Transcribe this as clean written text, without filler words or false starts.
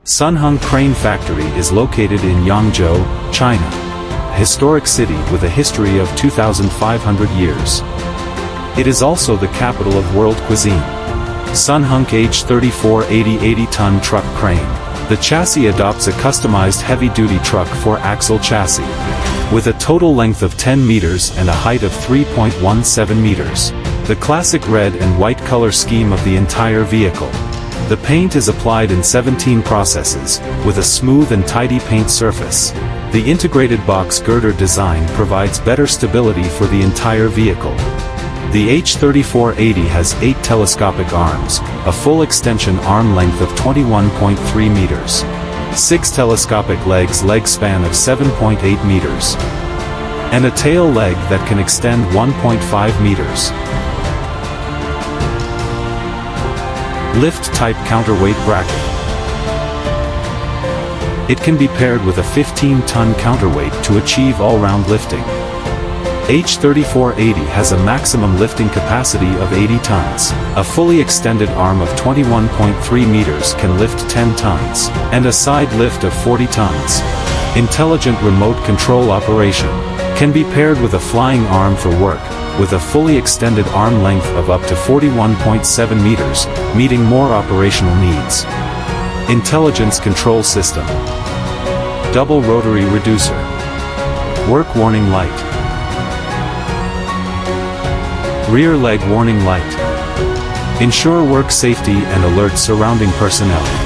SUNHUNK Crane Factory is located in Yangzhou, China. A historic city with a history of 2,500 years. It is also the capital of world cuisine. SUNHUNK H3480 80-ton truck crane. The chassis adopts a customized heavy-duty truck 4-axle chassis. With a total length of 10 meters and a height of 3.17 meters. The classic red and white color scheme of the entire vehicle. The paint is applied in 17 processes, with a smooth and tidy paint surface. The integrated box girder design provides better stability for the entire vehicle. The H3480 has 8 telescopic arms, a full extension arm length of 21.3 meters. 6 telescopic legs leg span of 7.8 meters. And a tail leg that can extend 1.5 meters. Lift-type counterweight bracket. It can be paired with a 15-ton counterweight to achieve all-round lifting. H3480 has a maximum lifting capacity of 80 tons. A fully extended arm of 21.3 meters can lift 10 tons, and a side lift of 40 tons. Intelligent remote control operation. Can be paired with a flying arm for work, with a fully extended arm length of up to 41.7 meters, meeting more operational needs. Intelligence control system. Double rotary reducer. Work warning light. Rear leg warning light. Ensure work safety and alert surrounding personnel.